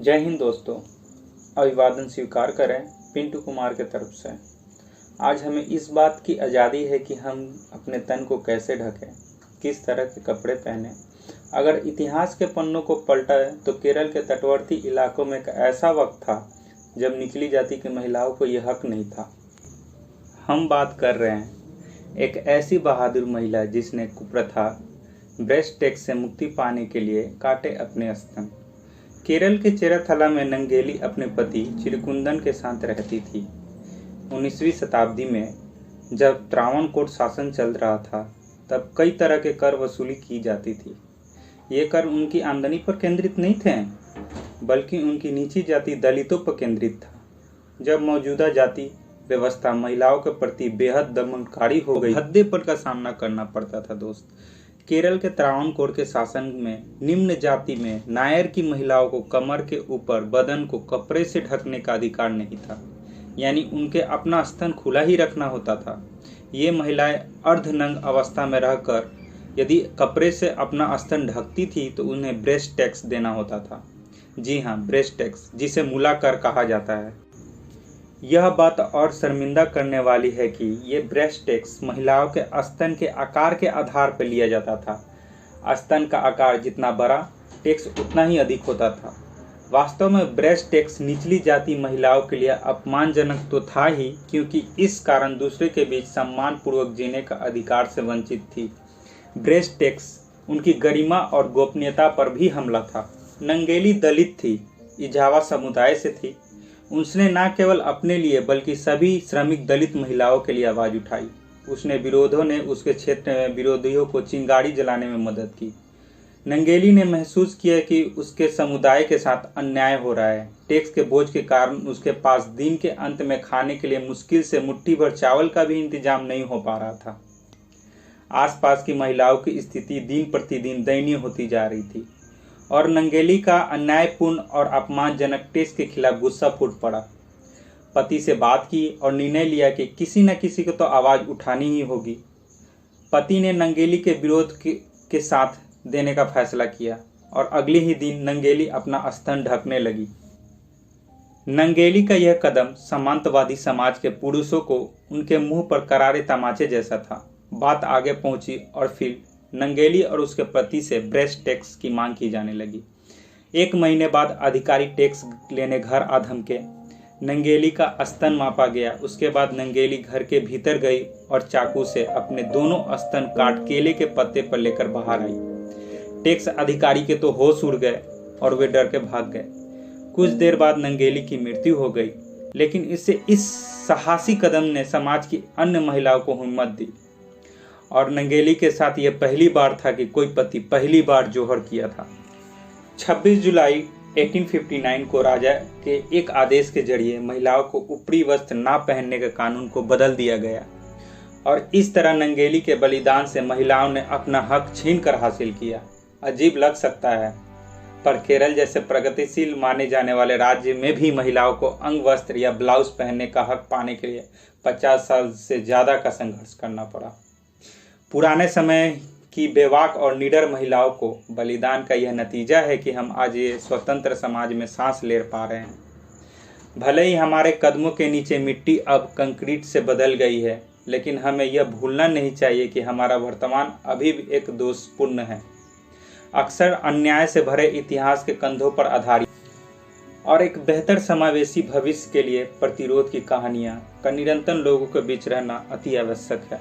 जय हिंद दोस्तों, अभिवादन स्वीकार करें पिंटू कुमार के तरफ से। आज हमें इस बात की आज़ादी है कि हम अपने तन को कैसे ढकें, किस तरह के कपड़े पहनें। अगर इतिहास के पन्नों को पलटें तो केरल के तटवर्ती इलाकों में एक ऐसा वक्त था जब निचली जाति की महिलाओं को यह हक नहीं था। हम बात कर रहे हैं एक ऐसी बहादुर महिला जिसने कुप्रथा ब्रेस्ट टैक्स से मुक्ति पाने के लिए काटे अपने स्तन। केरल के चेराथला में नंगेली अपने पति चिरकुंदन के साथ रहती थी। 19वीं शताब्दी में जब त्रावणकोर शासन चल रहा था तब कई तरह के कर वसूली की जाती थी। ये कर उनकी आमदनी पर केंद्रित नहीं थे, बल्कि उनकी नीची जाति दलितों पर केंद्रित था। जब मौजूदा जाति व्यवस्था महिलाओं के प्रति बेहद दमनकारी हो गई, भद्देपन का सामना करना पड़ता था। दोस्त, केरल के त्रावणकोर के शासन में निम्न जाति में नायर की महिलाओं को कमर के ऊपर बदन को कपड़े से ढकने का अधिकार नहीं था, यानी उनके अपना स्तन खुला ही रखना होता था। ये महिलाएं अर्धनग्न अवस्था में रहकर यदि कपड़े से अपना स्तन ढकती थी तो उन्हें ब्रेस्ट टैक्स देना होता था। जी हाँ, ब्रेस्ट टैक्स, जिसे मूला कर कहा जाता है। यह बात और शर्मिंदा करने वाली है कि ये ब्रेस्ट टैक्स महिलाओं के स्तन के आकार के आधार पर लिया जाता था। स्तन का आकार जितना बड़ा, टैक्स उतना ही अधिक होता था। वास्तव में ब्रेस्ट टैक्स निचली जाति महिलाओं के लिए अपमानजनक तो था ही, क्योंकि इस कारण दूसरे के बीच सम्मानपूर्वक जीने का अधिकार से वंचित थी। ब्रेस्ट टैक्स उनकी गरिमा और गोपनीयता पर भी हमला था। नंगेली दलित थी, इजावा समुदाय से थी। उसने न केवल अपने लिए बल्कि सभी श्रमिक दलित महिलाओं के लिए आवाज़ उठाई। उसने विरोधों ने उसके क्षेत्र में विरोधियों को चिंगारी जलाने में मदद की। नंगेली ने महसूस किया कि उसके समुदाय के साथ अन्याय हो रहा है। टैक्स के बोझ के कारण उसके पास दिन के अंत में खाने के लिए मुश्किल से मुट्ठी भर चावल का भी इंतजाम नहीं हो पा रहा था। आसपास की महिलाओं की स्थिति दिन प्रतिदिन दयनीय होती जा रही थी और नंगेली का अन्यायपूर्ण और अपमानजनक टैक्स के खिलाफ गुस्सा फूट पड़ा। पति से बात की और निर्णय लिया कि किसी न किसी को तो आवाज़ उठानी ही होगी। पति ने नंगेली के विरोध के साथ देने का फैसला किया और अगले ही दिन नंगेली अपना स्तन ढकने लगी। नंगेली का यह कदम सामंतवादी समाज के पुरुषों को उनके मुंह पर करारे तमाचे जैसा था। बात आगे पहुंची और फिर नंगेली और उसके पति से ब्रेस्ट टैक्स की मांग की जाने लगी। 1 महीने बाद अधिकारी टैक्स लेने घर आ धमके। नंगेली का स्तन मापा गया। उसके बाद नंगेली घर के भीतर गई और चाकू से अपने दोनों स्तन काट केले के पत्ते पर लेकर बाहर आई। टैक्स अधिकारी के तो होश उड़ गए और वे डर के भाग गए। कुछ देर बाद नंगेली की मृत्यु हो गई, लेकिन इस साहसी कदम ने समाज की अन्य महिलाओं को हिम्मत दी। और नंगेली के साथ यह पहली बार था कि कोई पति पहली बार जोहर किया था। 26 जुलाई 1859 को राजा के एक आदेश के जरिए महिलाओं को ऊपरी वस्त्र ना पहनने के कानून को बदल दिया गया और इस तरह नंगेली के बलिदान से महिलाओं ने अपना हक छीन कर हासिल किया। अजीब लग सकता है, पर केरल जैसे प्रगतिशील माने जाने वाले राज्य में भी महिलाओं को अंग वस्त्र या ब्लाउज पहनने का हक पाने के लिए 50 साल से ज़्यादा का संघर्ष करना पड़ा। पुराने समय की बेबाक और निडर महिलाओं को बलिदान का यह नतीजा है कि हम आज ये स्वतंत्र समाज में सांस ले पा रहे हैं। भले ही हमारे कदमों के नीचे मिट्टी अब कंक्रीट से बदल गई है, लेकिन हमें यह भूलना नहीं चाहिए कि हमारा वर्तमान अभी भी एक दोषपूर्ण है, अक्सर अन्याय से भरे इतिहास के कंधों पर आधारित, और एक बेहतर समावेशी भविष्य के लिए प्रतिरोध की कहानियाँ का निरंतर लोगों के बीच रहना अति आवश्यक है।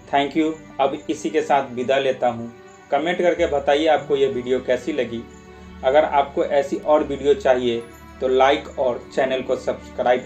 Thank you. अब इसी के साथ विदा लेता हूँ। कमेंट करके बताइए आपको यह वीडियो कैसी लगी। अगर आपको ऐसी और वीडियो चाहिए तो लाइक और चैनल को सब्सक्राइब